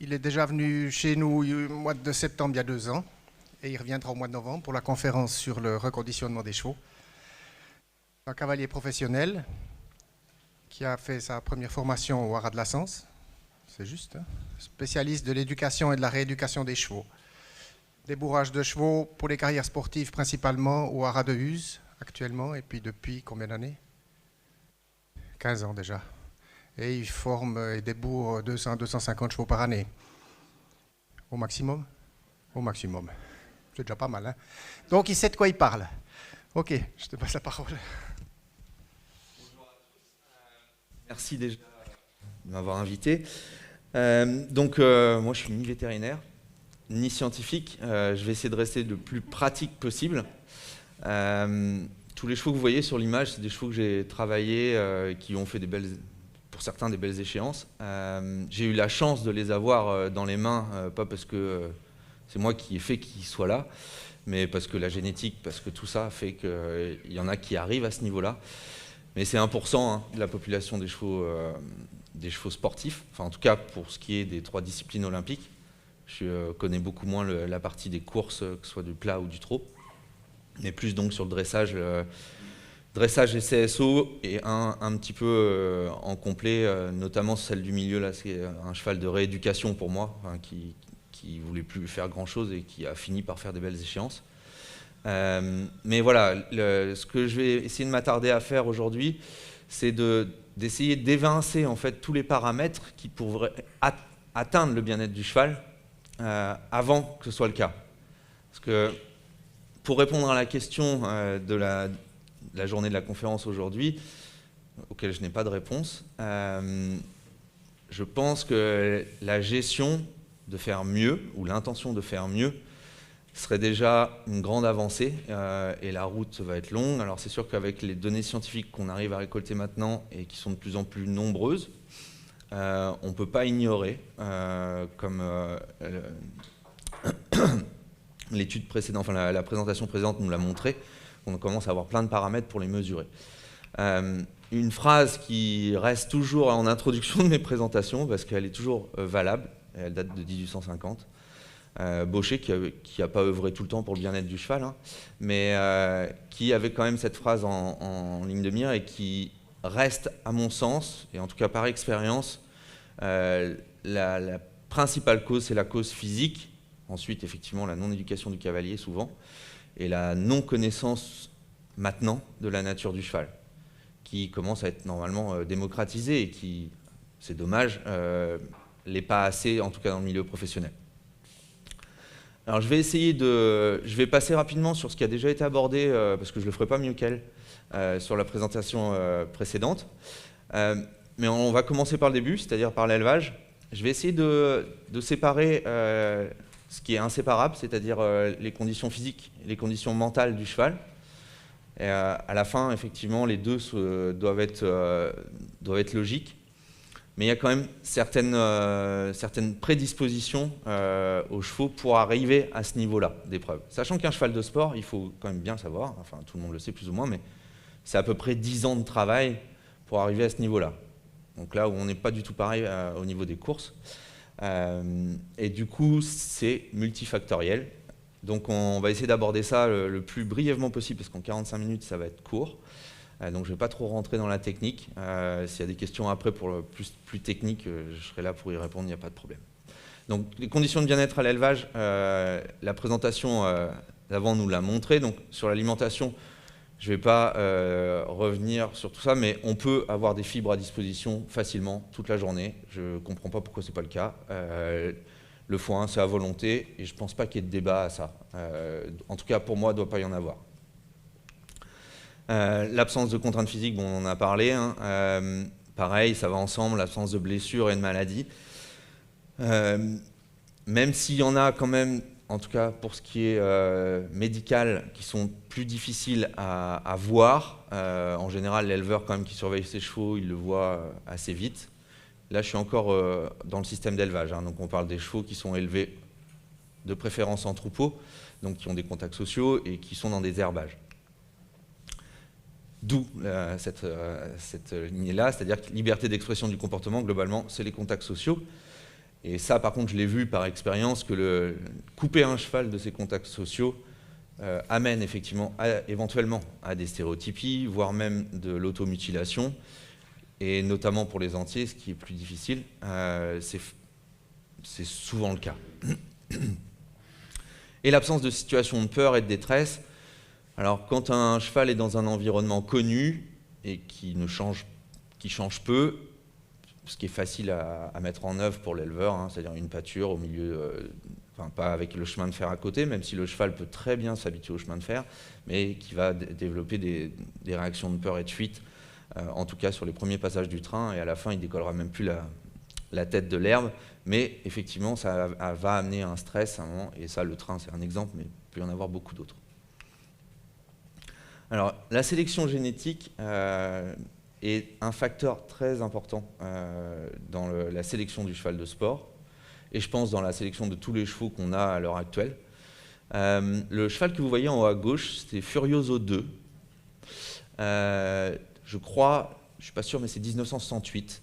Il est déjà venu chez nous au mois de septembre il y a 2 ans et il reviendra au mois de novembre pour la conférence sur le reconditionnement des chevaux. Un cavalier professionnel qui a fait sa première formation au Haras de la Sens, c'est juste, hein, spécialiste de l'éducation et de la rééducation des chevaux. Débourrage de chevaux pour les carrières sportives principalement au Haras de Uzes actuellement et puis depuis combien d'années? 15 ans déjà. Et il forme et débourre 200-250 chevaux par année. Au maximum? Au maximum. C'est déjà pas mal, hein? Donc il sait de quoi il parle. Ok, je te passe la parole. Bonjour à tous. Merci déjà de m'avoir invité. Moi je suis ni vétérinaire, ni scientifique. Je vais essayer de rester le plus pratique possible. Tous les chevaux que vous voyez sur l'image, c'est des chevaux que j'ai travaillés, qui ont fait pour certains des belles échéances. J'ai eu la chance de les avoir dans les mains, pas parce que c'est moi qui ai fait qu'ils soient là, mais parce que la génétique, parce que tout ça fait qu'il y en a qui arrivent à ce niveau-là. Mais c'est 1% hein, de la population des chevaux sportifs, enfin en tout cas pour ce qui est des 3 disciplines olympiques. Je connais beaucoup moins la partie des courses, que ce soit du plat ou du trot, mais plus donc sur le dressage et CSO, et un petit peu en complet, notamment celle du milieu, là c'est un cheval de rééducation pour moi, hein, qui voulait plus faire grand chose et qui a fini par faire des belles échéances. Mais voilà, ce que je vais essayer de m'attarder à faire aujourd'hui, c'est d'essayer d'évincer en fait tous les paramètres qui pourraient atteindre le bien-être du cheval avant que ce soit le cas. Parce que pour répondre à la question de la journée de la conférence aujourd'hui, auquel je n'ai pas de réponse, je pense que la gestion de faire mieux, ou l'intention de faire mieux, serait déjà une grande avancée, et la route va être longue. Alors c'est sûr qu'avec les données scientifiques qu'on arrive à récolter maintenant et qui sont de plus en plus nombreuses, on ne peut pas ignorer, comme l'étude précédente, enfin la présentation précédente nous l'a montré, qu'on commence à avoir plein de paramètres pour les mesurer. Une phrase qui reste toujours en introduction de mes présentations, parce qu'elle est toujours valable, elle date de 1850, Baucher, qui n'a pas œuvré tout le temps pour le bien-être du cheval, hein, mais qui avait quand même cette phrase en ligne de mire et qui reste, à mon sens, et en tout cas par expérience, la principale cause, c'est la cause physique. Ensuite, effectivement, la non-éducation du cavalier, souvent, et la non-connaissance, maintenant, de la nature du cheval, qui commence à être normalement démocratisée et qui, c'est dommage, l'est pas assez, en tout cas dans le milieu professionnel. Alors je vais passer rapidement sur ce qui a déjà été abordé, parce que je ne le ferai pas mieux qu'elle, sur la présentation précédente. Mais on va commencer par le début, c'est-à-dire par l'élevage. Je vais essayer de séparer ce qui est inséparable, c'est-à-dire les conditions physiques et les conditions mentales du cheval. Et à la fin, effectivement, les deux doivent être logiques. Mais il y a quand même certaines prédispositions aux chevaux pour arriver à ce niveau-là d'épreuve. Sachant qu'un cheval de sport, il faut quand même bien savoir, enfin tout le monde le sait plus ou moins, mais c'est à peu près 10 ans de travail pour arriver à ce niveau-là. Donc là où on n'est pas du tout pareil au niveau des courses. Et du coup, c'est multifactoriel. Donc on va essayer d'aborder ça le plus brièvement possible, parce qu'en 45 minutes, ça va être court. Donc je ne vais pas trop rentrer dans la technique. S'il y a des questions après pour le plus technique, je serai là pour y répondre, il n'y a pas de problème. Donc les conditions de bien-être à l'élevage, la présentation d'avant nous l'a montré. Donc sur l'alimentation, je ne vais pas revenir sur tout ça, mais on peut avoir des fibres à disposition facilement toute la journée. Je ne comprends pas pourquoi ce n'est pas le cas. Le foin, c'est à volonté, et je ne pense pas qu'il y ait de débat à ça. En tout cas, pour moi, il ne doit pas y en avoir. L'absence de contraintes physiques, bon, on en a parlé, hein. Pareil, ça va ensemble, l'absence de blessures et de maladies. Même s'il y en a quand même, en tout cas pour ce qui est médical, qui sont plus difficiles à voir. En général, l'éleveur quand même qui surveille ses chevaux, il le voit assez vite. Là, je suis encore dans le système d'élevage, hein, donc on parle des chevaux qui sont élevés de préférence en troupeau, donc qui ont des contacts sociaux et qui sont dans des herbages. D'où cette lignée-là, c'est-à-dire que liberté d'expression du comportement, globalement, c'est les contacts sociaux. Et ça, par contre, je l'ai vu par expérience, que couper un cheval de ses contacts sociaux amène effectivement éventuellement à des stéréotypies, voire même de l'automutilation, et notamment pour les entiers, ce qui est plus difficile, c'est souvent le cas. Et l'absence de situation de peur et de détresse. Alors, quand un cheval est dans un environnement connu et qui change peu, ce qui est facile à mettre en œuvre pour l'éleveur, hein, c'est-à-dire une pâture au milieu, enfin pas avec le chemin de fer à côté, même si le cheval peut très bien s'habituer au chemin de fer, mais qui va développer des réactions de peur et de fuite, en tout cas sur les premiers passages du train, et à la fin il décollera même plus la tête de l'herbe, mais effectivement ça va amener un stress à un moment, et ça le train c'est un exemple, mais il peut y en avoir beaucoup d'autres. Alors la sélection génétique est un facteur très important dans la sélection du cheval de sport, et je pense dans la sélection de tous les chevaux qu'on a à l'heure actuelle. Le cheval que vous voyez en haut à gauche, c'est Furioso 2. Je crois, je ne suis pas sûr, mais c'est 1968.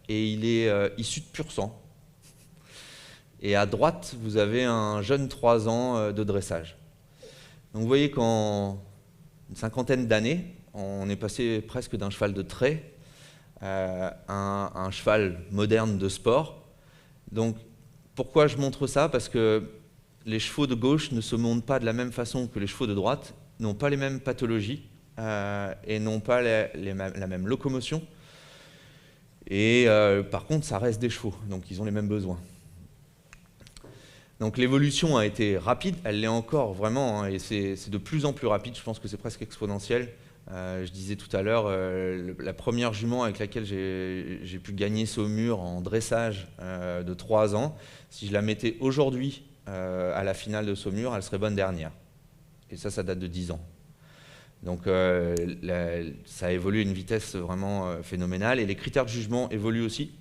Et il est issu de pur sang. Et à droite, vous avez un jeune 3 ans de dressage. Donc vous voyez qu'en une cinquantaine d'années, on est passé presque d'un cheval de trait à un cheval moderne de sport. Donc pourquoi je montre ça? Parce que les chevaux de gauche ne se montent pas de la même façon que les chevaux de droite, n'ont pas les mêmes pathologies et n'ont pas la même locomotion. Et par contre, ça reste des chevaux, donc ils ont les mêmes besoins. Donc l'évolution a été rapide, elle l'est encore vraiment, hein, et c'est de plus en plus rapide, je pense que c'est presque exponentiel. Je disais tout à l'heure, la première jument avec laquelle j'ai pu gagner Saumur en dressage de 3 ans, si je la mettais aujourd'hui à la finale de Saumur, elle serait bonne dernière. Et ça date de 10 ans. Donc ça a évolué à une vitesse vraiment phénoménale, et les critères de jugement évoluent aussi,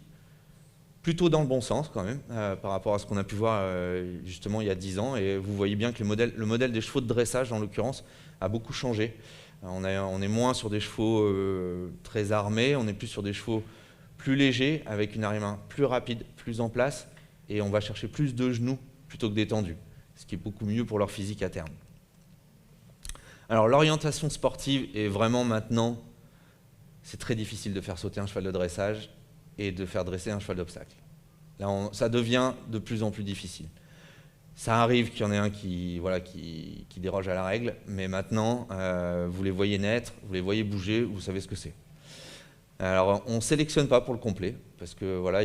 plutôt dans le bon sens quand même, par rapport à ce qu'on a pu voir justement il y a 10 ans, et vous voyez bien que le modèle des chevaux de dressage, en l'occurrence, a beaucoup changé. On est moins sur des chevaux très armés, on est plus sur des chevaux plus légers, avec une arrière-main plus rapide, plus en place, et on va chercher plus de genoux plutôt que d'étendus, ce qui est beaucoup mieux pour leur physique à terme. Alors l'orientation sportive est vraiment maintenant, c'est très difficile de faire sauter un cheval de dressage et de faire dresser un cheval d'obstacle. Là, ça devient de plus en plus difficile. Ça arrive qu'il y en ait un qui déroge à la règle, mais maintenant, vous les voyez naître, vous les voyez bouger, vous savez ce que c'est. Alors, on ne sélectionne pas pour le complet, parce que voilà,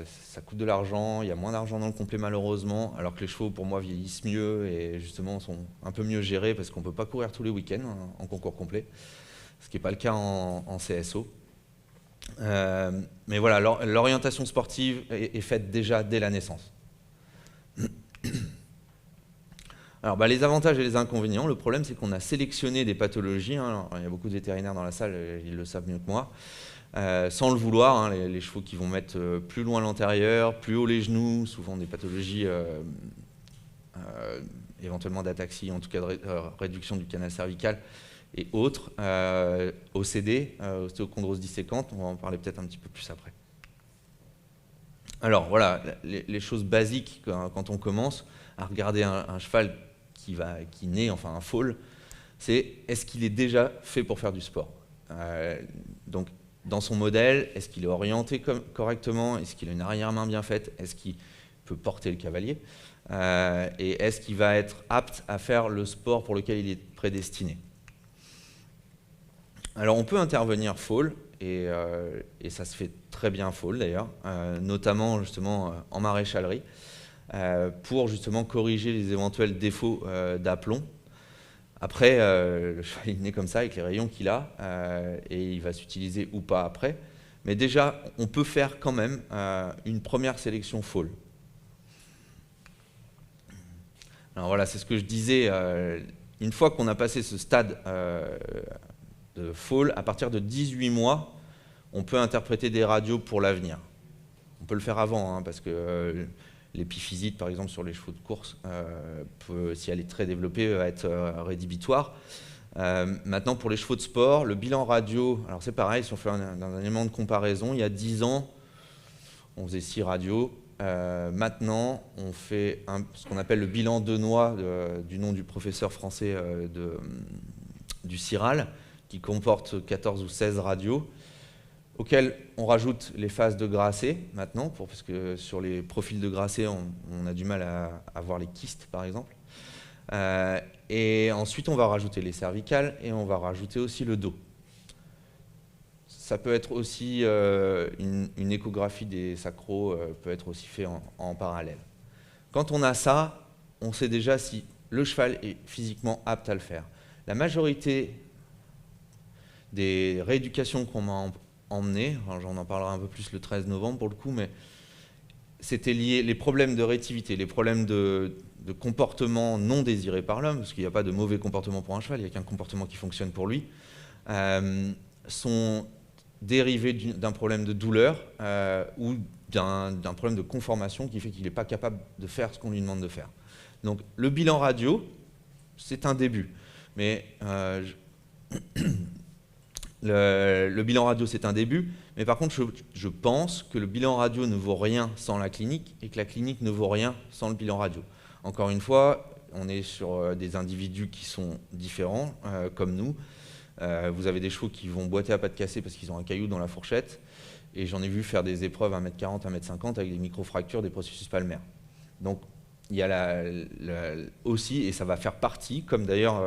ça coûte de l'argent, il y a moins d'argent dans le complet malheureusement, alors que les chevaux, pour moi, vieillissent mieux et justement sont un peu mieux gérés, parce qu'on ne peut pas courir tous les week-ends en concours complet, ce qui n'est pas le cas en CSO. Mais voilà, l'orientation sportive est faite déjà dès la naissance. Alors, les avantages et les inconvénients, le problème c'est qu'on a sélectionné des pathologies, hein. Alors, il y a beaucoup de vétérinaires dans la salle, ils le savent mieux que moi, sans le vouloir, hein, les chevaux qui vont mettre plus loin l'antérieur, plus haut les genoux, souvent des pathologies éventuellement d'ataxie, en tout cas de réduction du canal cervical et autres, OCD, ostéochondrose disséquante, on va en parler peut-être un petit peu plus après. Alors voilà, les choses basiques quand on commence à regarder un cheval qui naît, enfin un foal, c'est est-ce qu'il est déjà fait pour faire du sport? Donc dans son modèle, est-ce qu'il est orienté correctement? Est-ce qu'il a une arrière-main bien faite? Est-ce qu'il peut porter le cavalier? Et est-ce qu'il va être apte à faire le sport pour lequel il est prédestiné? Alors on peut intervenir foal, et ça se fait très bien foal d'ailleurs, notamment justement en maréchalerie, pour justement corriger les éventuels défauts d'aplomb. Après, le cheval est né comme ça avec les rayons qu'il a, et il va s'utiliser ou pas après. Mais déjà, on peut faire quand même une première sélection foal. Alors voilà, c'est ce que je disais, une fois qu'on a passé ce stade de foal, à partir de 18 mois, on peut interpréter des radios pour l'avenir. On peut le faire avant, hein, parce que l'épiphysite, par exemple, sur les chevaux de course, si elle est très développée, va être rédhibitoire. Maintenant, pour les chevaux de sport, le bilan radio, alors c'est pareil, si on fait un élément de comparaison, il y a 10 ans, On faisait 6 radios. Maintenant, on fait ce qu'on appelle le bilan denois du nom du professeur français du CIRAL, qui comporte 14 ou 16 radios, auxquelles on rajoute les phases de Grasset maintenant, parce que sur les profils de Grasset, on a du mal à voir les kystes, par exemple. Et ensuite, on va rajouter les cervicales et on va rajouter aussi le dos. Ça peut être aussi une échographie des sacros peut être aussi fait en parallèle. Quand on a ça, on sait déjà si le cheval est physiquement apte à le faire. La majorité des rééducations qu'on m'a emmenées, j'en en parlerai un peu plus le 13 novembre pour le coup, mais c'était lié les problèmes de réactivité, les problèmes de comportement non désiré par l'homme, parce qu'il n'y a pas de mauvais comportement pour un cheval, il n'y a qu'un comportement qui fonctionne pour lui, sont dérivé d'un problème de douleur ou d'un problème de conformation qui fait qu'il n'est pas capable de faire ce qu'on lui demande de faire. Donc le bilan radio, c'est un début. Mais le bilan radio, c'est un début. Mais par contre, je pense que le bilan radio ne vaut rien sans la clinique et que la clinique ne vaut rien sans le bilan radio. Encore une fois, on est sur des individus qui sont différents, comme nous. Vous avez des chevaux qui vont boiter à pattes cassées parce qu'ils ont un caillou dans la fourchette. Et j'en ai vu faire des épreuves à 1m40, 1m50 avec des micro-fractures, des processus palmaires. Donc il y a aussi, et ça va faire partie, comme d'ailleurs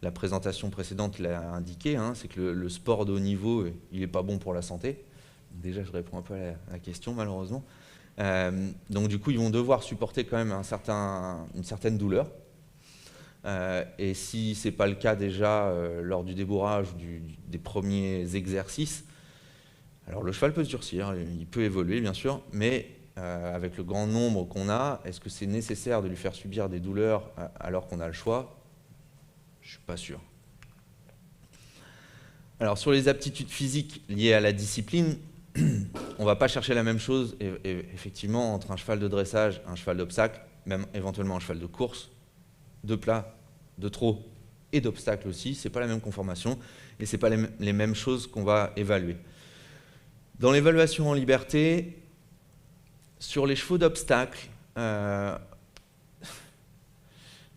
la présentation précédente l'a indiqué, hein, c'est que le sport de haut niveau, il n'est pas bon pour la santé. Déjà, je réponds un peu à la question, malheureusement. Donc du coup, ils vont devoir supporter quand même une certaine douleur. Et si ce n'est pas le cas déjà lors du débourrage ou des premiers exercices, alors le cheval peut se durcir, il peut évoluer bien sûr, mais avec le grand nombre qu'on a, est-ce que c'est nécessaire de lui faire subir des douleurs alors qu'on a le choix? Je ne suis pas sûr. Alors sur les aptitudes physiques liées à la discipline, on ne va pas chercher la même chose effectivement entre un cheval de dressage, un cheval d'obstacle, même éventuellement un cheval de course, de plat, de trot et d'obstacle aussi, ce n'est pas la même conformation et ce n'est pas les mêmes choses qu'on va évaluer. Dans l'évaluation en liberté, sur les chevaux d'obstacle, là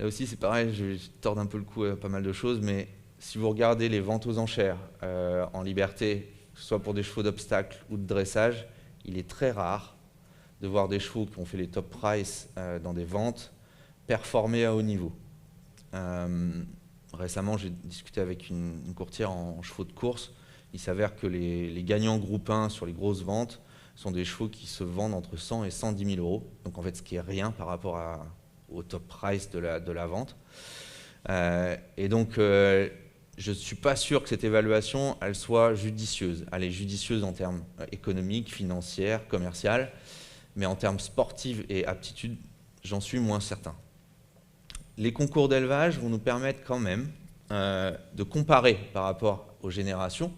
aussi c'est pareil, je torde un peu le cou à pas mal de choses, mais si vous regardez les ventes aux enchères en liberté, que ce soit pour des chevaux d'obstacle ou de dressage, il est très rare de voir des chevaux qui ont fait les top price dans des ventes performer à haut niveau. Récemment, j'ai discuté avec une courtière en chevaux de course. Il s'avère que les gagnants groupe 1 sur les grosses ventes sont des chevaux qui se vendent entre 100 et 110 000 euros. Donc en fait, ce qui est rien par rapport au top price de la vente. Et donc, je ne suis pas sûr que cette évaluation, elle soit judicieuse. Elle est judicieuse en termes économiques, financiers, commerciaux, mais en termes sportifs et aptitudes, j'en suis moins certain. Les concours d'élevage vont nous permettre quand même de comparer par rapport aux générations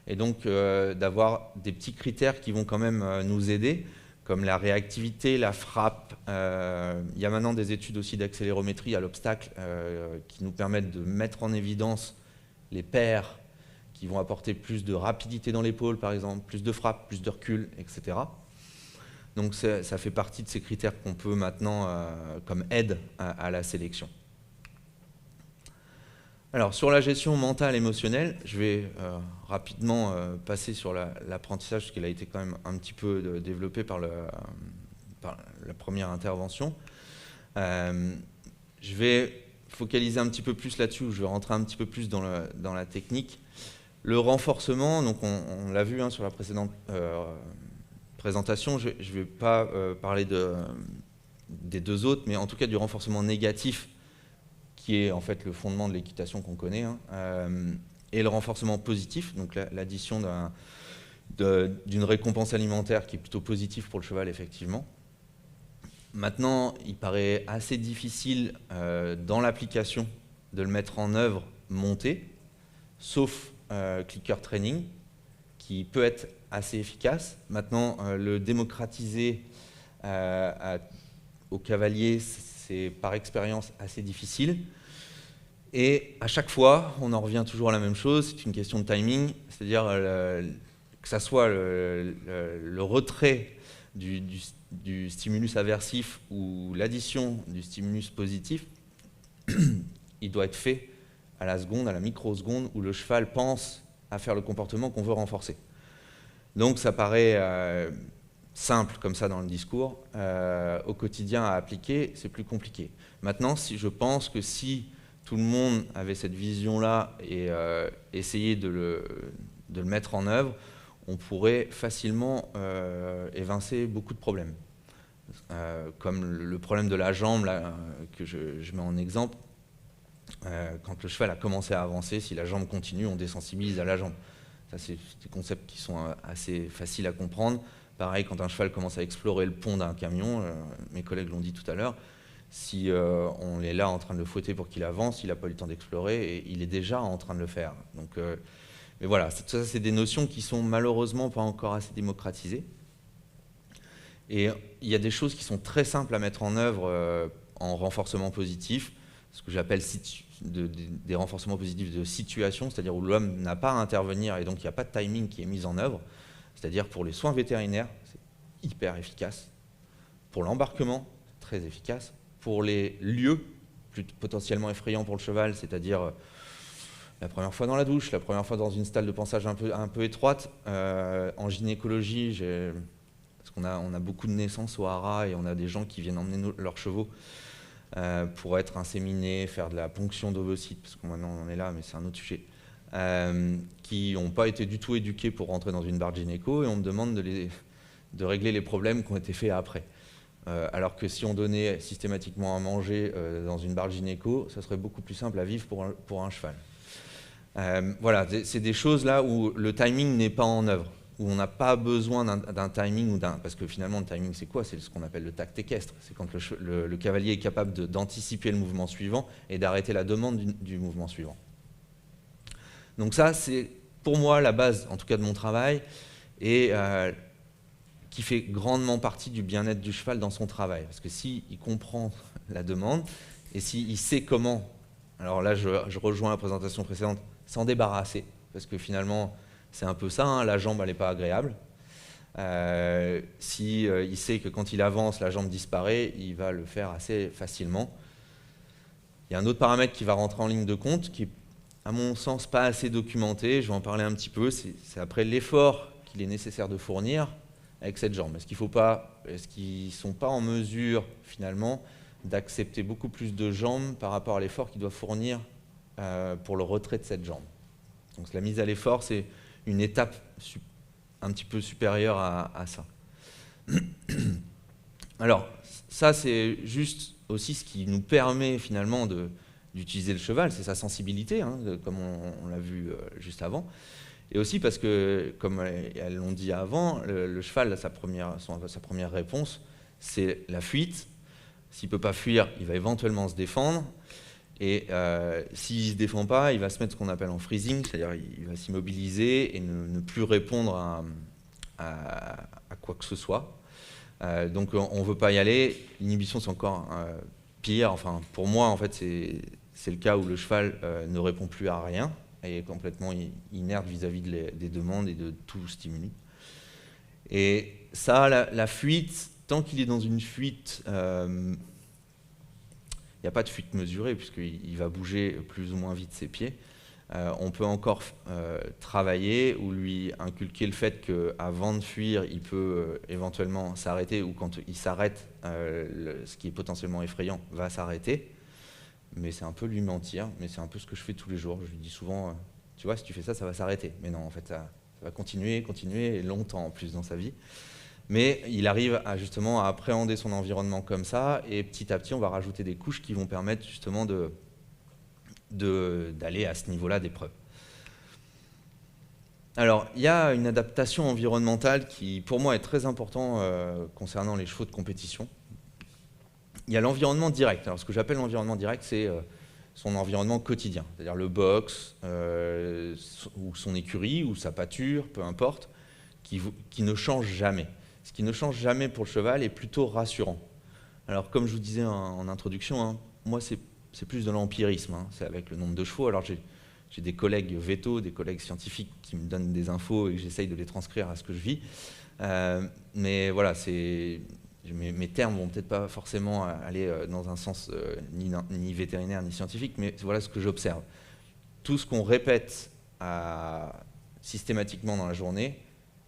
et donc d'avoir des petits critères qui vont quand même nous aider, comme la réactivité, la frappe. Il y a maintenant des études aussi d'accélérométrie à l'obstacle qui nous permettent de mettre en évidence les paires qui vont apporter plus de rapidité dans l'épaule, par exemple, plus de frappe, plus de recul, etc. Donc ça fait partie de ces critères qu'on peut maintenant comme aide à la sélection. Alors sur la gestion mentale émotionnelle, je vais rapidement passer sur l'apprentissage, parce qu'il a été quand même un petit peu développé par la première intervention. Je vais focaliser un petit peu plus là-dessus, je vais rentrer un petit peu plus dans la technique. Le renforcement, donc on l'a vu sur la précédente présentation, je ne vais pas parler des deux autres, mais en tout cas du renforcement négatif, qui est en fait le fondement de l'équitation qu'on connaît, et le renforcement positif, donc l'addition d'une récompense alimentaire qui est plutôt positive pour le cheval, effectivement. Maintenant, il paraît assez difficile dans l'application de le mettre en œuvre monté, sauf clicker training, qui peut être assez efficace. Maintenant, le démocratiser au cavalier, c'est par expérience assez difficile. Et à chaque fois, on en revient toujours à la même chose, c'est une question de timing, c'est-à-dire que ça soit le retrait du stimulus aversif ou l'addition du stimulus positif, il doit être fait à la seconde, à la microseconde où le cheval pense à faire le comportement qu'on veut renforcer. Donc ça paraît simple comme ça dans le discours. Au quotidien à appliquer, c'est plus compliqué. Maintenant, je pense que si tout le monde avait cette vision-là et essayait de le mettre en œuvre, on pourrait facilement évincer beaucoup de problèmes. Comme le problème de la jambe là, que je mets en exemple. Quand le cheval a commencé à avancer, si la jambe continue, on désensibilise à la jambe. Ça, c'est des concepts qui sont assez faciles à comprendre. Pareil, quand un cheval commence à explorer le pont d'un camion, mes collègues l'ont dit tout à l'heure, si on est là en train de le fouetter pour qu'il avance, il n'a pas eu le temps d'explorer et il est déjà en train de le faire. Donc, mais voilà, ça c'est des notions qui sont malheureusement pas encore assez démocratisées. Et il y a des choses qui sont très simples à mettre en œuvre en renforcement positif, ce que j'appelle des renforcements positifs de situation, c'est-à-dire où l'homme n'a pas à intervenir et donc il n'y a pas de timing qui est mis en œuvre. C'est-à-dire pour les soins vétérinaires, c'est hyper efficace. Pour l'embarquement, très efficace. Pour les lieux potentiellement effrayants pour le cheval, c'est-à-dire la première fois dans la douche, la première fois dans une stalle de pansage un peu étroite. En gynécologie, parce qu'on a beaucoup de naissances au haras et on a des gens qui viennent emmener leurs chevaux pour être inséminés, faire de la ponction d'ovocytes, parce que maintenant on en est là, mais c'est un autre sujet, qui n'ont pas été du tout éduqués pour rentrer dans une barre gynéco, et on me demande de régler les problèmes qui ont été faits après. Alors que si on donnait systématiquement à manger dans une barre gynéco, ça serait beaucoup plus simple à vivre pour un cheval. Voilà, c'est des choses là où le timing n'est pas en œuvre, où on n'a pas besoin d'un timing, parce que finalement le timing c'est quoi? C'est ce qu'on appelle le tact équestre, c'est quand le cavalier est capable d'anticiper le mouvement suivant et d'arrêter la demande du mouvement suivant. Donc ça c'est pour moi la base en tout cas de mon travail et qui fait grandement partie du bien-être du cheval dans son travail, parce que s'il comprend la demande et s'il sait comment, alors là je rejoins la présentation précédente, s'en débarrasser, parce que finalement c'est un peu ça, hein, la jambe elle n'est pas agréable. Il sait que quand il avance, la jambe disparaît, il va le faire assez facilement. Il y a un autre paramètre qui va rentrer en ligne de compte, qui est à mon sens pas assez documenté, je vais en parler un petit peu, c'est après l'effort qu'il est nécessaire de fournir avec cette jambe. Est-ce qu'ils ne sont pas en mesure finalement d'accepter beaucoup plus de jambes par rapport à l'effort qu'ils doivent fournir pour le retrait de cette jambe? Donc la mise à l'effort, c'est une étape un petit peu supérieure à ça. Alors, ça c'est juste aussi ce qui nous permet finalement d'utiliser le cheval, c'est sa sensibilité, hein, comme on l'a vu juste avant. Et aussi parce que, comme elles l'ont dit avant, le cheval, sa première réponse, c'est la fuite. S'il ne peut pas fuir, il va éventuellement se défendre. Et s'il ne se défend pas, il va se mettre ce qu'on appelle en freezing, c'est-à-dire il va s'immobiliser et ne plus répondre à quoi que ce soit. Donc on ne veut pas y aller. L'inhibition, c'est encore pire. Enfin, pour moi, en fait, c'est le cas où le cheval ne répond plus à rien et est complètement inerte vis-à-vis des demandes et de tout stimuli. Et ça, la fuite, tant qu'il est dans une fuite, il n'y a pas de fuite mesurée puisqu'il va bouger plus ou moins vite ses pieds. On peut encore travailler ou lui inculquer le fait qu'avant de fuir, il peut éventuellement s'arrêter ou quand il s'arrête, ce qui est potentiellement effrayant va s'arrêter. Mais c'est un peu lui mentir, mais c'est un peu ce que je fais tous les jours. Je lui dis souvent, tu vois, si tu fais ça, ça va s'arrêter. Mais non, en fait, ça va continuer, et longtemps en plus dans sa vie. Mais il arrive justement à appréhender son environnement comme ça, et petit à petit, on va rajouter des couches qui vont permettre justement d'aller à ce niveau-là d'épreuve. Alors, il y a une adaptation environnementale qui, pour moi, est très importante concernant les chevaux de compétition. Il y a l'environnement direct. Alors, ce que j'appelle l'environnement direct, c'est son environnement quotidien, c'est-à-dire le box, ou son écurie, ou sa pâture, peu importe, qui ne change jamais. Ce qui ne change jamais pour le cheval est plutôt rassurant. Alors, comme je vous disais en introduction, hein, moi, c'est plus de l'empirisme, hein, c'est avec le nombre de chevaux. Alors, j'ai j'ai des collègues vétos, des collègues scientifiques qui me donnent des infos et que j'essaye de les transcrire à ce que je vis. Mais voilà, mes termes vont peut-être pas forcément aller dans un sens ni vétérinaire ni scientifique, mais voilà ce que j'observe. Tout ce qu'on répète systématiquement dans la journée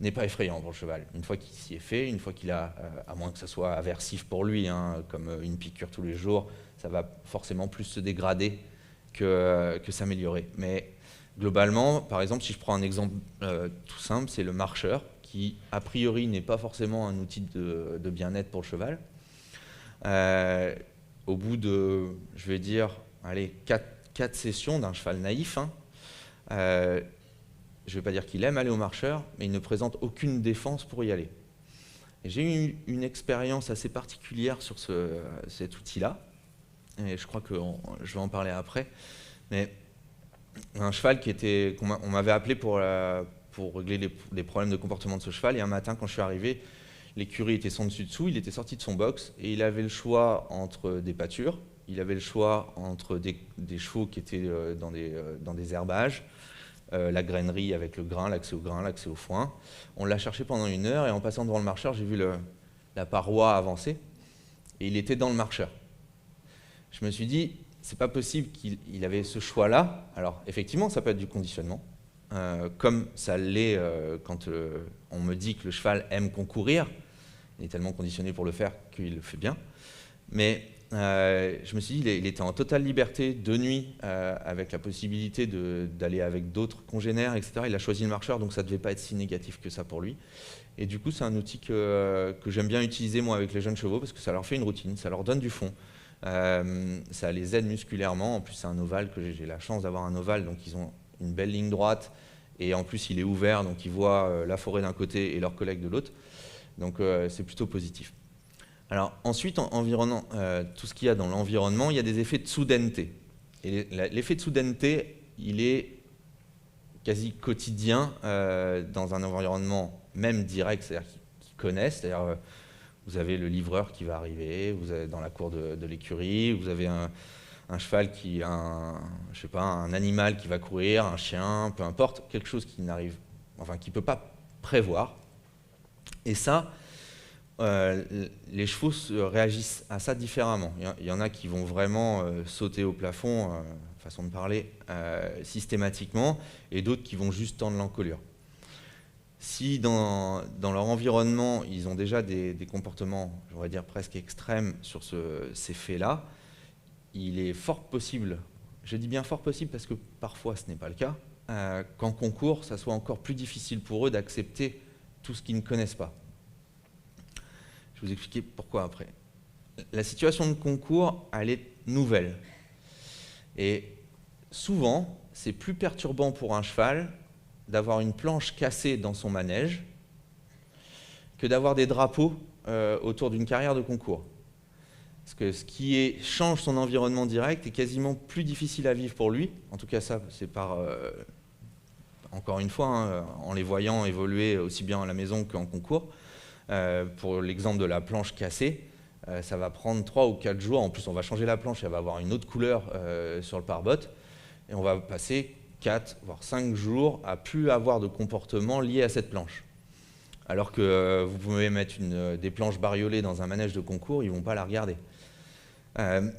n'est pas effrayant pour le cheval. Une fois qu'il s'y est fait, une fois qu'il a, à moins que ce soit aversif pour lui, hein, comme une piqûre tous les jours, ça va forcément plus se dégrader que s'améliorer. Mais globalement, par exemple, si je prends un exemple tout simple, c'est le marcheur, qui a priori n'est pas forcément un outil de bien-être pour le cheval. Au bout de, je vais dire, allez, 4 sessions d'un cheval naïf, hein, je ne vais pas dire qu'il aime aller au marcheur, mais il ne présente aucune défense pour y aller. J'ai eu une expérience assez particulière sur cet outil-là, et je crois que je vais en parler après, mais un cheval qu'on m'avait appelé pour régler les problèmes de comportement de ce cheval, et un matin, quand je suis arrivé, l'écurie était sans dessus-dessous, il était sorti de son box, et il avait le choix entre des pâtures, il avait le choix entre des chevaux qui étaient dans des herbages, la grainerie avec le grain, l'accès au foin. On l'a cherché pendant 1 heure et en passant devant le marcheur, j'ai vu la paroi avancer et il était dans le marcheur. Je me suis dit, c'est pas possible qu'il avait ce choix-là. Alors effectivement, ça peut être du conditionnement, comme ça l'est quand on me dit que le cheval aime concourir. Il est tellement conditionné pour le faire qu'il le fait bien. Mais je me suis dit, il était en totale liberté de nuit, avec la possibilité d'aller avec d'autres congénères, etc. Il a choisi le marcheur, donc ça ne devait pas être si négatif que ça pour lui. Et du coup, c'est un outil que j'aime bien utiliser moi avec les jeunes chevaux, parce que ça leur fait une routine, ça leur donne du fond, ça les aide musculairement. En plus, c'est un ovale, que j'ai la chance d'avoir un ovale, donc ils ont une belle ligne droite, et en plus, il est ouvert, donc ils voient la forêt d'un côté et leurs collègues de l'autre. Donc, c'est plutôt positif. Alors ensuite, tout ce qu'il y a dans l'environnement, il y a des effets de soudaineté. Et l'effet de soudaineté, il est quasi quotidien dans un environnement même direct, c'est-à-dire qu'ils connaissent. C'est-à-dire, vous avez le livreur qui va arriver, vous avez dans la cour de l'écurie, vous avez un cheval je sais pas, un animal qui va courir, un chien, peu importe, quelque chose qui qui peut pas prévoir. Et ça, les chevaux réagissent à ça différemment. Il y en a qui vont vraiment sauter au plafond, façon de parler, systématiquement, et d'autres qui vont juste tendre l'encolure. Si dans leur environnement, ils ont déjà des comportements, on va dire presque extrêmes sur ces faits-là, il est fort possible, je dis bien fort possible parce que parfois ce n'est pas le cas, qu'en concours, ça soit encore plus difficile pour eux d'accepter tout ce qu'ils ne connaissent pas. Je vais vous expliquer pourquoi après. La situation de concours, elle est nouvelle. Et souvent, c'est plus perturbant pour un cheval d'avoir une planche cassée dans son manège que d'avoir des drapeaux autour d'une carrière de concours. Parce que ce qui change son environnement direct est quasiment plus difficile à vivre pour lui. En tout cas, ça, c'est encore une fois, hein, en les voyant évoluer aussi bien à la maison qu'en concours. Pour l'exemple de la planche cassée, ça va prendre 3 ou 4 jours. En plus, on va changer la planche, elle va avoir une autre couleur sur le pare-botte. Et on va passer 4, voire 5 jours à plus avoir de comportement lié à cette planche. Alors que vous pouvez mettre des planches bariolées dans un manège de concours, ils ne vont pas la regarder.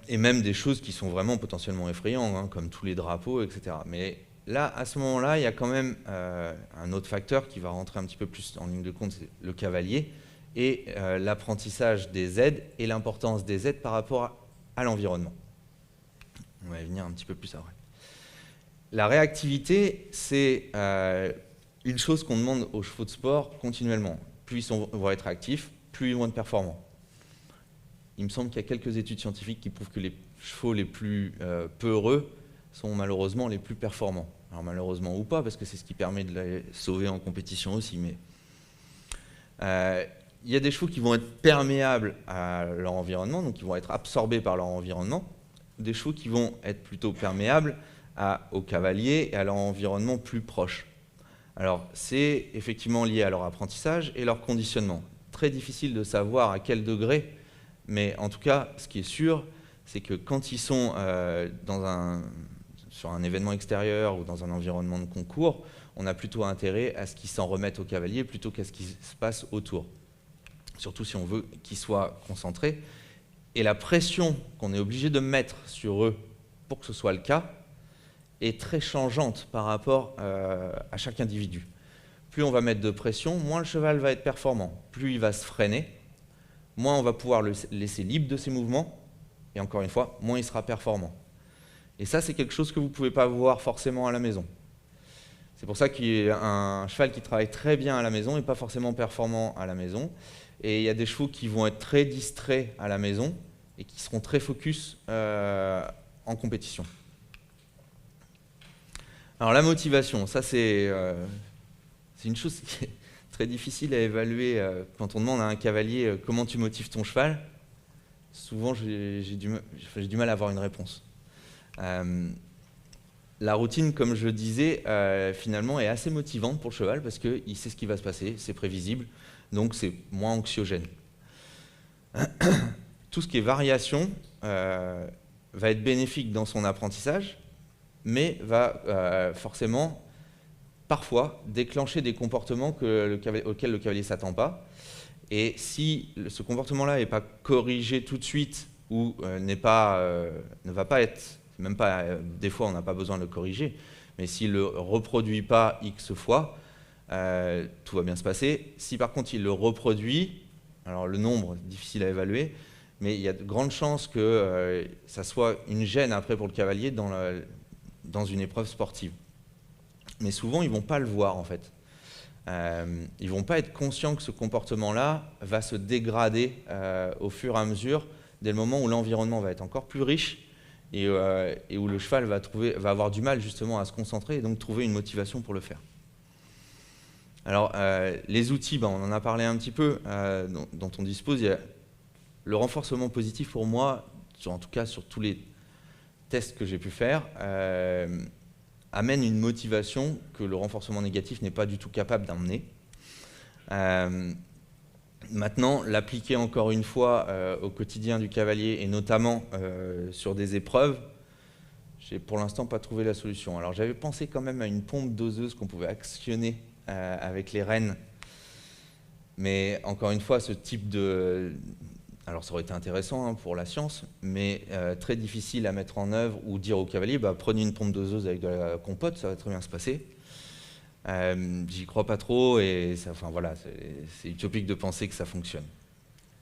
Et même des choses qui sont vraiment potentiellement effrayantes, hein, comme tous les drapeaux, etc. Mais là, à ce moment-là, il y a quand même un autre facteur qui va rentrer un petit peu plus en ligne de compte, c'est le cavalier, et l'apprentissage des aides et l'importance des aides par rapport à l'environnement. On va y venir un petit peu plus après. La réactivité, c'est une chose qu'on demande aux chevaux de sport continuellement. Plus ils vont être actifs, plus ils vont être performants. Il me semble qu'il y a quelques études scientifiques qui prouvent que les chevaux les plus peureux sont malheureusement les plus performants. Alors malheureusement ou pas, parce que c'est ce qui permet de les sauver en compétition aussi. Mais il y a des chevaux qui vont être perméables à leur environnement, donc qui vont être absorbés par leur environnement. Des chevaux qui vont être plutôt perméables aux cavaliers et à leur environnement plus proche. Alors c'est effectivement lié à leur apprentissage et leur conditionnement. Très difficile de savoir à quel degré, mais en tout cas, ce qui est sûr, c'est que quand ils sont sur un événement extérieur ou dans un environnement de concours, on a plutôt intérêt à ce qu'il s'en remette au cavalier plutôt qu'à ce qui se passe autour. Surtout si on veut qu'ils soient concentrés. Et la pression qu'on est obligé de mettre sur eux pour que ce soit le cas est très changeante par rapport à chaque individu. Plus on va mettre de pression, moins le cheval va être performant. Plus il va se freiner, moins on va pouvoir le laisser libre de ses mouvements, et encore une fois, moins il sera performant. Et ça, c'est quelque chose que vous ne pouvez pas voir forcément à la maison. C'est pour ça qu'un cheval qui travaille très bien à la maison n'est pas forcément performant à la maison. Et il y a des chevaux qui vont être très distraits à la maison et qui seront très focus en compétition. Alors la motivation, ça c'est une chose qui est très difficile à évaluer quand on demande à un cavalier comment tu motives ton cheval. Souvent j'ai du mal à avoir une réponse. La routine, comme je disais, finalement est assez motivante pour le cheval parce qu'il sait ce qui va se passer, c'est prévisible, donc c'est moins anxiogène. Tout ce qui est variation va être bénéfique dans son apprentissage, mais va forcément, parfois, déclencher des comportements auxquels le cavalier ne s'attend pas. Et si ce comportement-là n'est pas corrigé tout de suite ou ne va pas être, même pas, des fois on n'a pas besoin de le corriger, mais s'il ne le reproduit pas X fois, tout va bien se passer. Si par contre il le reproduit, alors le nombre, difficile à évaluer, mais il y a de grandes chances que ça soit une gêne après pour le cavalier dans une épreuve sportive. Mais souvent, ils ne vont pas le voir en fait. Ils ne vont pas être conscients que ce comportement-là va se dégrader au fur et à mesure, dès le moment où l'environnement va être encore plus riche et où le cheval va avoir du mal justement à se concentrer et donc trouver une motivation pour le faire. Alors, les outils, on en a parlé un petit peu, dont on dispose. Il y a le renforcement positif pour moi, en tout cas sur tous les tests que j'ai pu faire, amène une motivation que le renforcement négatif n'est pas du tout capable d'emmener. Maintenant, l'appliquer encore une fois au quotidien du cavalier et notamment sur des épreuves, j'ai pour l'instant pas trouvé la solution. Alors j'avais pensé quand même à une pompe doseuse qu'on pouvait actionner avec les rênes, mais encore une fois, ce type de... Alors ça aurait été intéressant pour la science, mais très difficile à mettre en œuvre ou dire au cavalier prenez une pompe doseuse avec de la compote, ça va très bien se passer. J'y crois pas trop et voilà, c'est utopique de penser que ça fonctionne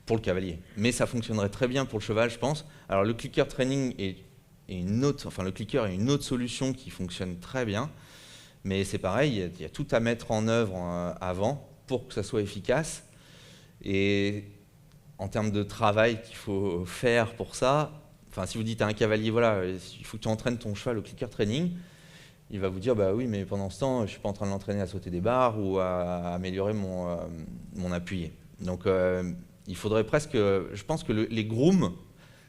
pour le cavalier. Mais ça fonctionnerait très bien pour le cheval, je pense. Alors le clicker training le clicker est une autre solution qui fonctionne très bien, mais c'est pareil, il y a tout à mettre en œuvre avant pour que ça soit efficace. Et en termes de travail qu'il faut faire pour ça, si vous dites à un cavalier, voilà, il faut que tu entraînes ton cheval au clicker training, il va vous dire, oui, mais pendant ce temps, je ne suis pas en train de l'entraîner à sauter des barres ou à améliorer mon appuyé. Donc, il faudrait presque, je pense que les grooms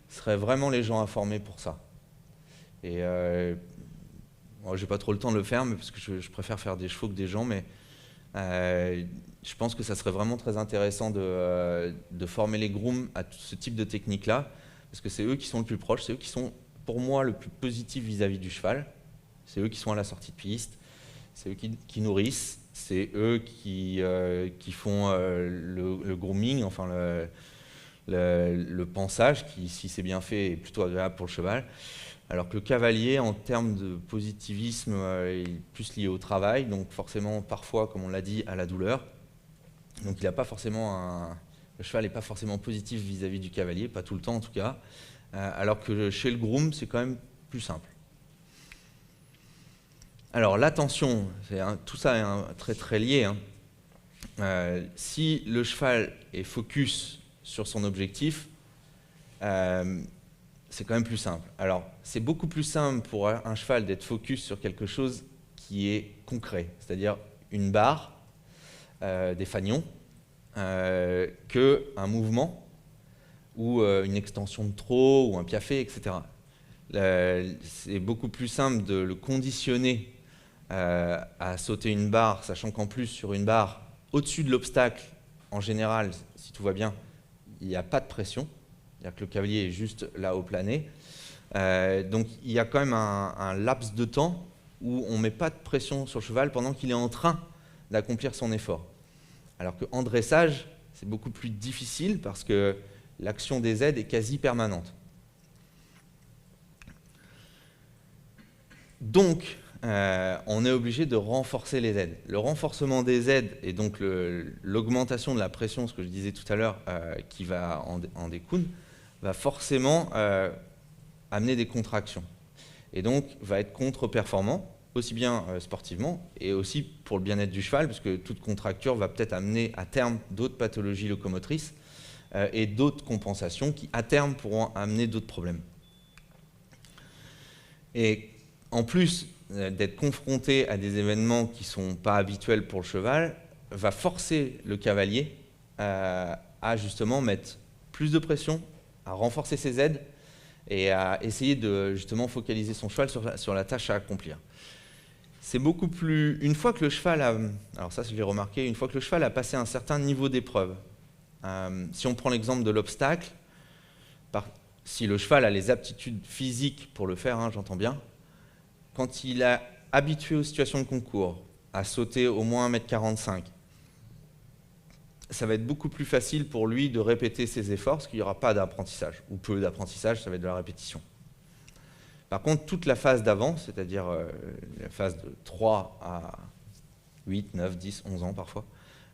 seraient vraiment les gens à former pour ça. Et je n'ai pas trop le temps de le faire, mais parce que je préfère faire des chevaux que des gens, mais je pense que ça serait vraiment très intéressant de former les grooms à ce type de technique-là, parce que c'est eux qui sont le plus proches, c'est eux qui sont, pour moi, le plus positif vis-à-vis du cheval, c'est eux qui sont à la sortie de piste, c'est eux qui nourrissent, c'est eux qui font le grooming, enfin le pansage, qui, si c'est bien fait, est plutôt agréable pour le cheval. Alors que le cavalier, en termes de positivisme, est plus lié au travail, donc forcément, parfois, comme on l'a dit, à la douleur. Donc il a pas forcément le cheval n'est pas forcément positif vis-à-vis du cavalier, pas tout le temps en tout cas, alors que chez le groom, c'est quand même plus simple. Alors l'attention, tout ça est très très lié. Si le cheval est focus sur son objectif, c'est quand même plus simple. Alors, c'est beaucoup plus simple pour un cheval d'être focus sur quelque chose qui est concret, c'est-à-dire une barre, des fanions, qu'un mouvement ou une extension de trot ou un piafé, etc. C'est beaucoup plus simple de le conditionner à sauter une barre, sachant qu'en plus, sur une barre, au-dessus de l'obstacle, en général, si tout va bien, il n'y a pas de pression. C'est-à-dire que le cavalier est juste là au plané. Donc il y a quand même un laps de temps où on ne met pas de pression sur le cheval pendant qu'il est en train d'accomplir son effort. Alors qu'en dressage, c'est beaucoup plus difficile parce que l'action des aides est quasi permanente. Donc, on est obligé de renforcer les aides. Le renforcement des aides et donc l'augmentation de la pression, ce que je disais tout à l'heure, qui va en découdre, va forcément amener des contractions. Et donc, va être contre-performant, aussi bien sportivement et aussi pour le bien-être du cheval, parce que toute contracture va peut-être amener à terme d'autres pathologies locomotrices et d'autres compensations qui, à terme, pourront amener d'autres problèmes. Et en plus d'être confronté à des événements qui ne sont pas habituels pour le cheval, va forcer le cavalier à justement mettre plus de pression, à renforcer ses aides et à essayer de justement focaliser son cheval sur la tâche à accomplir. C'est beaucoup plus... Une fois que le cheval a... Alors ça, je l'ai remarqué, une fois que le cheval a passé un certain niveau d'épreuve, si on prend l'exemple de l'obstacle, si le cheval a les aptitudes physiques pour le faire, j'entends bien, quand il est habitué aux situations de concours, à sauter au moins 1,45 m, ça va être beaucoup plus facile pour lui de répéter ses efforts, parce qu'il n'y aura pas d'apprentissage, ou peu d'apprentissage, ça va être de la répétition. Par contre, toute la phase d'avant, c'est-à-dire la phase de 3 à 8, 9, 10, 11 ans parfois,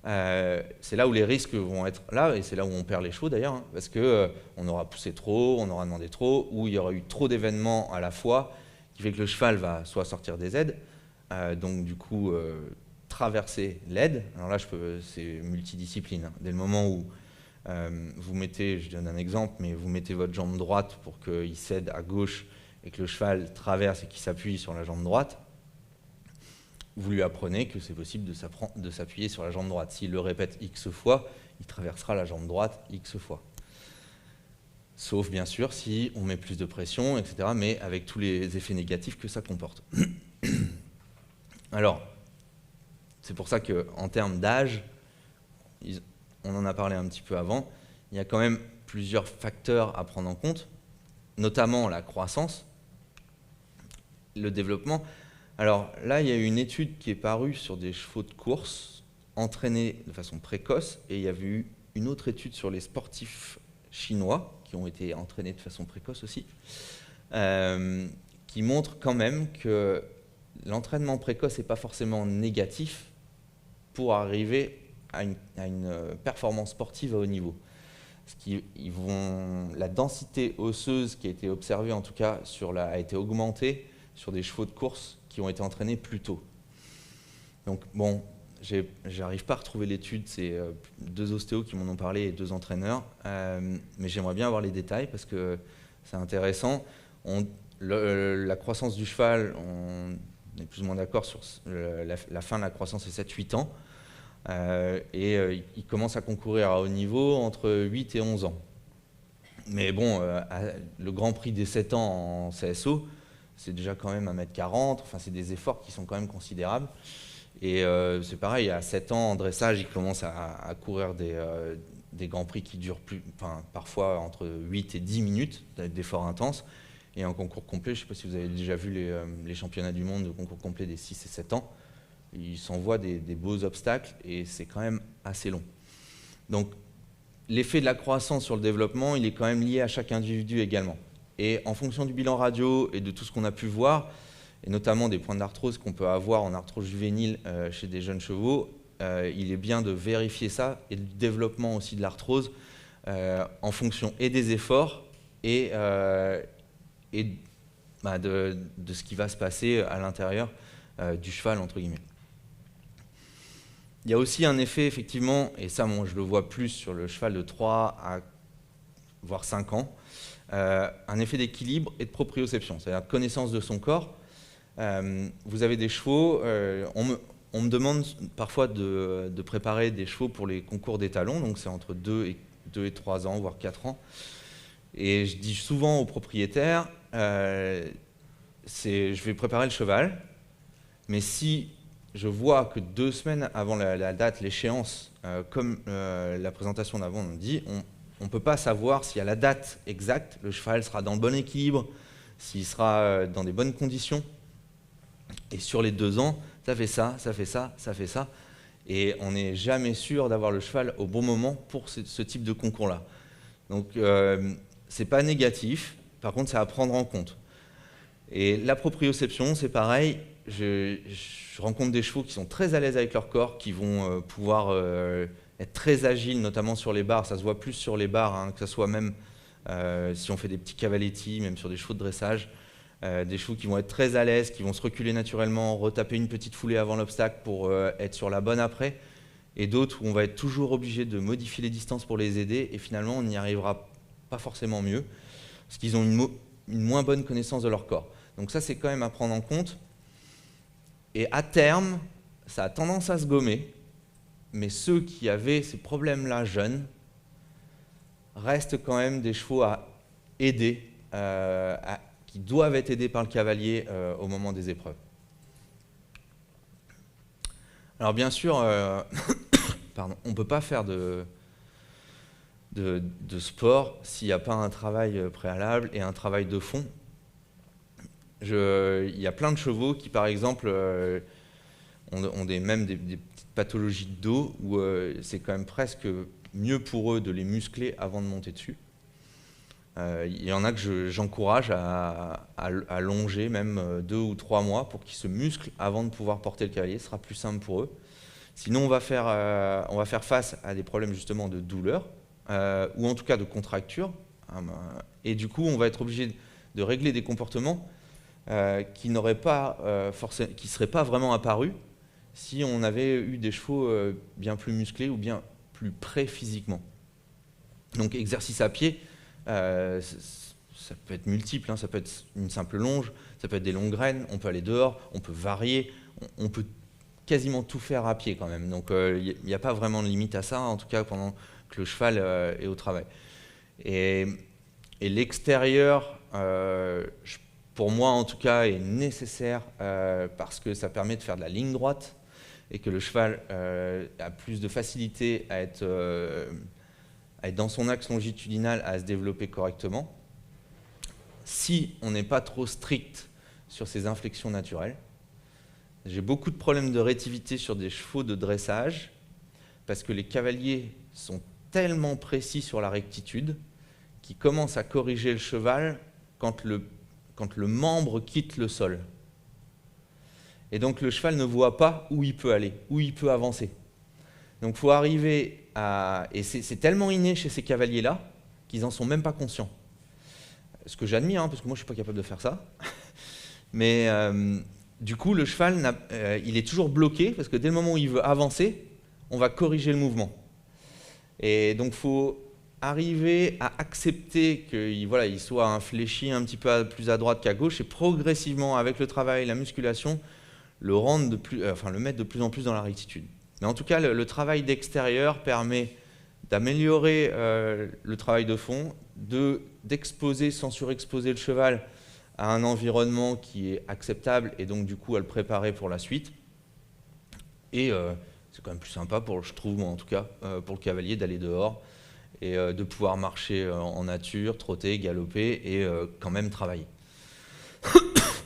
c'est là où les risques vont être là, et c'est là où on perd les chevaux d'ailleurs, parce qu'on aura poussé trop, on aura demandé trop, ou il y aura eu trop d'événements à la fois, qui fait que le cheval va soit sortir des aides, donc du coup traverser l'aide. Alors là, c'est multidiscipline. Dès le moment où vous mettez, je donne un exemple, mais vous mettez votre jambe droite pour qu'il cède à gauche et que le cheval traverse et qu'il s'appuie sur la jambe droite, vous lui apprenez que c'est possible de s'appuyer sur la jambe droite. S'il le répète X fois, il traversera la jambe droite X fois. Sauf bien sûr si on met plus de pression, etc., mais avec tous les effets négatifs que ça comporte. Alors, c'est pour ça qu'en termes d'âge, on en a parlé un petit peu avant, il y a quand même plusieurs facteurs à prendre en compte, notamment la croissance, le développement. Alors là, il y a eu une étude qui est parue sur des chevaux de course entraînés de façon précoce, et il y avait eu une autre étude sur les sportifs chinois, qui ont été entraînés de façon précoce aussi, qui montre quand même que l'entraînement précoce n'est pas forcément négatif pour arriver à une performance sportive à haut niveau. La densité osseuse qui a été observée, en tout cas, a été augmentée sur des chevaux de course qui ont été entraînés plus tôt. Donc bon, j'arrive pas à retrouver l'étude, c'est 2 ostéos qui m'en ont parlé et 2 entraîneurs, mais j'aimerais bien avoir les détails parce que c'est intéressant. La croissance du cheval, on est plus ou moins d'accord sur la fin de la croissance, c'est 7-8 ans, et il commence à concourir à haut niveau entre 8 et 11 ans. Mais bon, le Grand Prix des 7 ans en CSO, c'est déjà quand même 1,40 m, enfin c'est des efforts qui sont quand même considérables. Et c'est pareil, à 7 ans en dressage, il commence à courir des grands prix qui durent parfois entre 8 et 10 minutes d'efforts intenses. Et en concours complet, je ne sais pas si vous avez déjà vu les championnats du monde de concours complet des 6 et 7 ans, ils s'envoient des beaux obstacles et c'est quand même assez long. Donc l'effet de la croissance sur le développement, il est quand même lié à chaque individu également. Et en fonction du bilan radio et de tout ce qu'on a pu voir, et notamment des points d'arthrose qu'on peut avoir en arthrose juvénile chez des jeunes chevaux, il est bien de vérifier ça, et du développement aussi de l'arthrose en fonction et des efforts et de ce qui va se passer à l'intérieur du cheval, entre guillemets. Il y a aussi un effet, effectivement, et ça, moi, je le vois plus sur le cheval de 3 à voire 5 ans, un effet d'équilibre et de proprioception, c'est-à-dire connaissance de son corps. Vous avez des chevaux, on me demande parfois de préparer des chevaux pour les concours d'étalons, donc c'est entre 2 et 3 ans, voire 4 ans. Et je dis souvent aux propriétaires, je vais préparer le cheval, mais si je vois que 2 semaines avant la date, l'échéance, comme la présentation d'avant on dit, on ne peut pas savoir si à la date exacte, le cheval sera dans le bon équilibre, s'il sera dans des bonnes conditions. Et sur les 2 ans, ça fait ça, ça fait ça, ça fait ça. Et on n'est jamais sûr d'avoir le cheval au bon moment pour ce type de concours-là. Donc, c'est pas négatif. Par contre, c'est à prendre en compte. Et la proprioception, c'est pareil. Je rencontre des chevaux qui sont très à l'aise avec leur corps, qui vont pouvoir être très agiles, notamment sur les barres. Ça se voit plus sur les barres, hein, que ce soit même si on fait des petits cavaletti, même sur des chevaux de dressage. Des chevaux qui vont être très à l'aise, qui vont se reculer naturellement, retaper une petite foulée avant l'obstacle pour être sur la bonne après. Et d'autres où on va être toujours obligé de modifier les distances pour les aider. Et finalement, on n'y arrivera pas forcément mieux, parce qu'ils ont une moins bonne connaissance de leur corps. Donc ça, c'est quand même à prendre en compte. Et à terme, ça a tendance à se gommer, mais ceux qui avaient ces problèmes-là jeunes restent quand même des chevaux à aider, qui doivent être aidés par le cavalier au moment des épreuves. Alors bien sûr, pardon, on ne peut pas faire de sport s'il n'y a pas un travail préalable et un travail de fond. Il y a plein de chevaux qui, par exemple, ont même des petites pathologies de dos où c'est quand même presque mieux pour eux de les muscler avant de monter dessus. Il y en a que j'encourage à longer même 2 ou 3 mois pour qu'ils se musclent avant de pouvoir porter le cavalier. Ce sera plus simple pour eux. Sinon, on va faire face à des problèmes justement de douleur ou en tout cas de contracture. Et du coup, on va être obligé de régler des comportements qui ne seraient pas vraiment apparus si on avait eu des chevaux bien plus musclés ou bien plus prêts physiquement. Donc exercice à pied, ça peut être multiple, hein, ça peut être une simple longe, ça peut être des longues graines, on peut aller dehors, on peut varier, on peut quasiment tout faire à pied quand même. Donc il n'y a pas vraiment de limite à ça, en tout cas pendant que le cheval est au travail. Et l'extérieur, pour moi en tout cas, est nécessaire parce que ça permet de faire de la ligne droite et que le cheval a plus de facilité à être dans son axe longitudinal, à se développer correctement. Si on n'est pas trop strict sur ses inflexions naturelles, j'ai beaucoup de problèmes de rétivité sur des chevaux de dressage parce que les cavaliers sont tellement précis sur la rectitude qu'ils commencent à corriger le cheval quand le membre quitte le sol. Et donc le cheval ne voit pas où il peut aller, où il peut avancer. Donc il faut arriver à... Et c'est tellement inné chez ces cavaliers-là qu'ils n'en sont même pas conscients. Ce que j'admire, hein, parce que moi je ne suis pas capable de faire ça. Mais du coup, le cheval, il est toujours bloqué, parce que dès le moment où il veut avancer, on va corriger le mouvement. Et donc il faut arriver à accepter qu'il soit infléchi un petit peu plus à droite qu'à gauche, et progressivement, avec le travail, la musculation, le mettre de plus en plus dans la rectitude. Mais en tout cas, le travail d'extérieur permet d'améliorer le travail de fond, d'exposer sans surexposer le cheval à un environnement qui est acceptable et donc du coup à le préparer pour la suite. Et c'est quand même plus sympa, je trouve moi en tout cas, pour le cavalier d'aller dehors et de pouvoir marcher en nature, trotter, galoper et quand même travailler.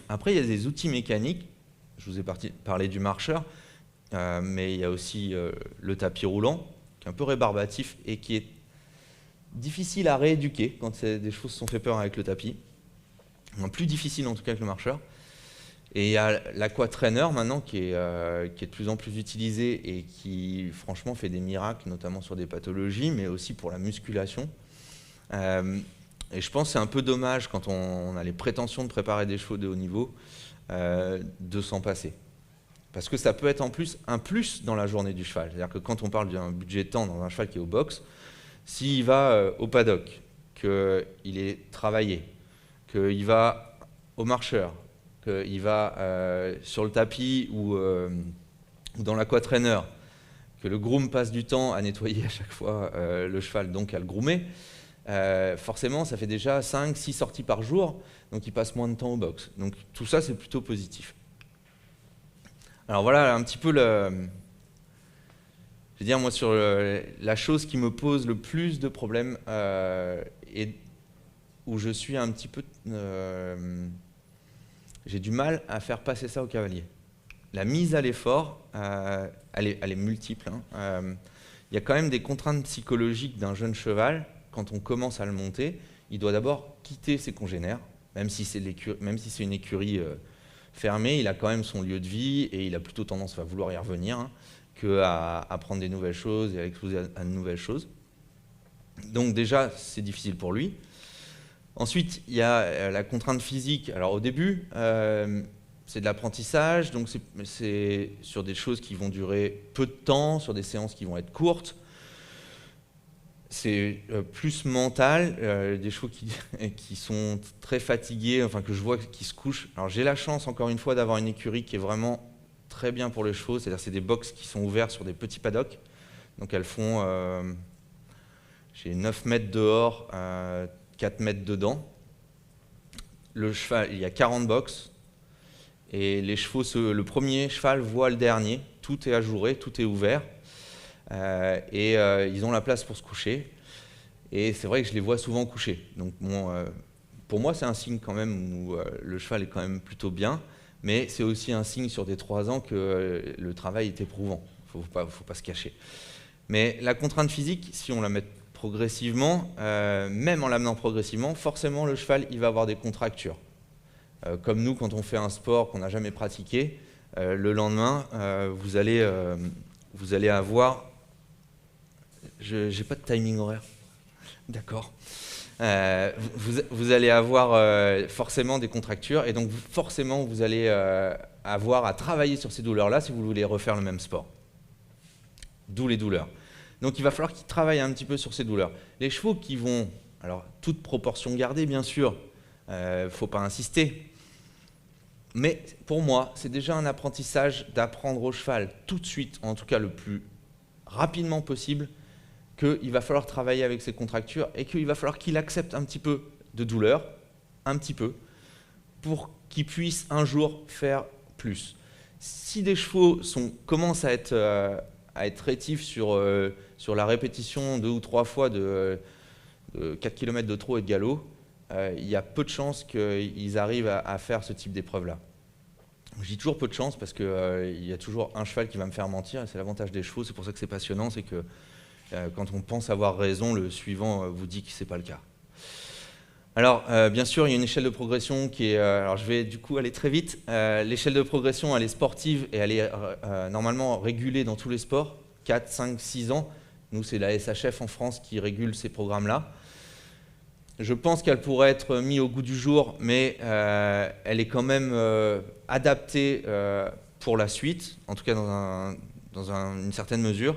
Après, il y a des outils mécaniques. Je vous ai parlé du marcheur, mais il y a aussi le tapis roulant, qui est un peu rébarbatif et qui est difficile à rééduquer quand des chevaux se sont fait peur avec le tapis. Plus difficile en tout cas que le marcheur. Et il y a l'aqua-trainer maintenant qui est de plus en plus utilisé et qui franchement fait des miracles, notamment sur des pathologies, mais aussi pour la musculation. Et je pense que c'est un peu dommage quand on a les prétentions de préparer des chevaux de haut niveau de s'en passer. Parce que ça peut être en plus un plus dans la journée du cheval. C'est-à-dire que quand on parle d'un budget de temps dans un cheval qui est au box, s'il va au paddock, qu'il est travaillé, qu'il va au marcheur, qu'il va sur le tapis ou dans l'aqua-trainer, que le groom passe du temps à nettoyer à chaque fois le cheval, donc à le groomer, forcément ça fait déjà 5-6 sorties par jour, donc il passe moins de temps au box. Donc tout ça c'est plutôt positif. Alors voilà un petit peu je veux dire moi sur la chose qui me pose le plus de problèmes et où je suis un petit peu... j'ai du mal à faire passer ça au cavalier. La mise à l'effort, elle est multiple. Il y a quand même des contraintes psychologiques d'un jeune cheval. Quand on commence à le monter, il doit d'abord quitter ses congénères, même si c'est une écurie fermée, il a quand même son lieu de vie et il a plutôt tendance à vouloir y revenir qu'à apprendre des nouvelles choses et à exposer à de nouvelles choses. Donc déjà, c'est difficile pour lui. Ensuite, il y a la contrainte physique. Alors au début, c'est de l'apprentissage, donc c'est sur des choses qui vont durer peu de temps, sur des séances qui vont être courtes. C'est plus mental, des chevaux qui sont très fatigués, enfin que je vois qui se couchent. Alors j'ai la chance, encore une fois, d'avoir une écurie qui est vraiment très bien pour les chevaux, c'est-à-dire c'est des box qui sont ouverts sur des petits paddocks. Donc elles font, j'ai 9 mètres dehors, 4 mètres dedans. Le cheval, il y a 40 box. Et les chevaux, le premier cheval voit le dernier. Tout est ajouré, tout est ouvert. Ils ont la place pour se coucher. Et c'est vrai que je les vois souvent coucher. Donc pour moi, c'est un signe quand même où le cheval est quand même plutôt bien. Mais c'est aussi un signe sur des 3 ans que le travail est éprouvant. Il ne faut pas se cacher. Mais la contrainte physique, si on la met progressivement, même en l'amenant progressivement, forcément le cheval il va avoir des contractures. Comme nous, quand on fait un sport qu'on n'a jamais pratiqué, le lendemain, vous allez avoir... Je n'ai pas de timing horaire. D'accord. Vous allez avoir forcément des contractures et donc forcément vous allez avoir à travailler sur ces douleurs-là si vous voulez refaire le même sport. D'où les douleurs. Donc il va falloir qu'ils travaillent un petit peu sur ces douleurs. Les chevaux qui vont, alors toute proportion gardée bien sûr, faut pas insister, mais pour moi c'est déjà un apprentissage d'apprendre au cheval tout de suite, en tout cas le plus rapidement possible, qu'il va falloir travailler avec ses contractures et qu'il va falloir qu'il accepte un petit peu de douleur, un petit peu, pour qu'il puisse un jour faire plus. Si des chevaux commencent à être rétifs sur la répétition 2 ou 3 fois de 4 km de trot et de galop, il y a peu de chances qu'ils arrivent à faire ce type d'épreuve-là. Je dis toujours peu de chance parce qu'il y a toujours un cheval qui va me faire mentir, et c'est l'avantage des chevaux, c'est pour ça que c'est passionnant, c'est que quand on pense avoir raison, le suivant vous dit que ce n'est pas le cas. Alors, bien sûr, il y a une échelle de progression qui est... alors, je vais du coup aller très vite. L'échelle de progression, elle est sportive et elle est normalement régulée dans tous les sports, 4, 5, 6 ans. Nous, c'est la SHF en France qui régule ces programmes-là. Je pense qu'elle pourrait être mise au goût du jour, mais elle est quand même adaptée pour la suite, en tout cas dans une certaine mesure.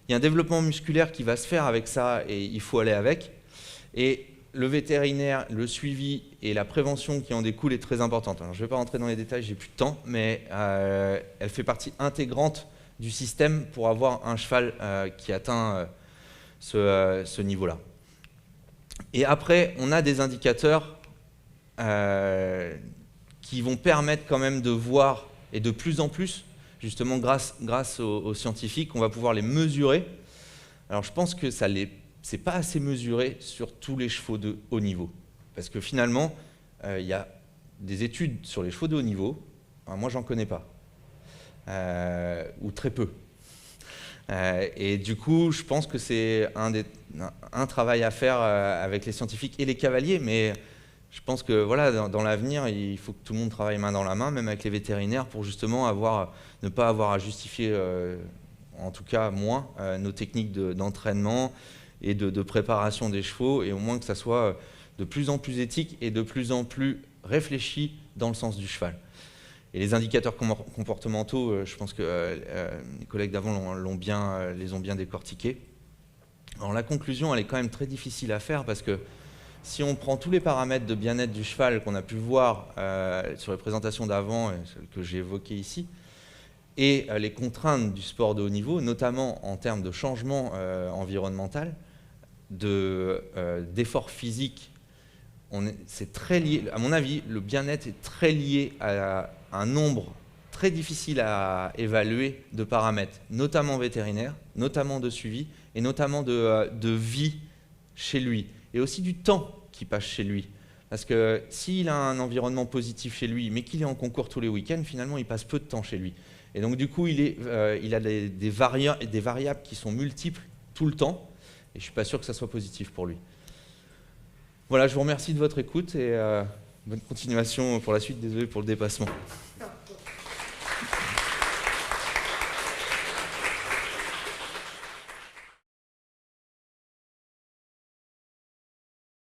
Il y a un développement musculaire qui va se faire avec ça et il faut aller avec. Et le vétérinaire, le suivi et la prévention qui en découle est très importante. Alors, je ne vais pas rentrer dans les détails, j'ai plus de temps, mais elle fait partie intégrante du système pour avoir un cheval qui atteint ce niveau-là. Et après, on a des indicateurs qui vont permettre quand même de voir, et de plus en plus, justement grâce aux scientifiques, on va pouvoir les mesurer. Alors je pense que c'est pas assez mesuré sur tous les chevaux de haut niveau. Parce que finalement, il y a des études sur les chevaux de haut niveau, moi j'en connais pas, ou très peu. Et du coup, je pense que c'est un travail à faire avec les scientifiques et les cavaliers, mais je pense que voilà, dans l'avenir, il faut que tout le monde travaille main dans la main, même avec les vétérinaires, pour justement ne pas avoir à justifier, en tout cas moins, nos techniques d'entraînement et de préparation des chevaux, et au moins que ça soit de plus en plus éthique et de plus en plus réfléchi dans le sens du cheval. Et les indicateurs comportementaux, je pense que les collègues d'avant les ont bien décortiqués. Alors la conclusion, elle est quand même très difficile à faire parce que si on prend tous les paramètres de bien-être du cheval qu'on a pu voir sur les présentations d'avant et celles que j'ai évoquées ici, et les contraintes du sport de haut niveau, notamment en termes de changement environnemental, d'effort physique, c'est très lié, à mon avis, le bien-être est très lié à un nombre très difficile à évaluer de paramètres, notamment vétérinaires, notamment de suivi et notamment de vie chez lui, et aussi du temps qui passe chez lui. Parce que s'il a un environnement positif chez lui, mais qu'il est en concours tous les week-ends, finalement, il passe peu de temps chez lui. Et donc, du coup, il a des variables qui sont multiples tout le temps, et je ne suis pas sûr que ça soit positif pour lui. Voilà, je vous remercie de votre écoute, et bonne continuation pour la suite. Désolé pour le dépassement.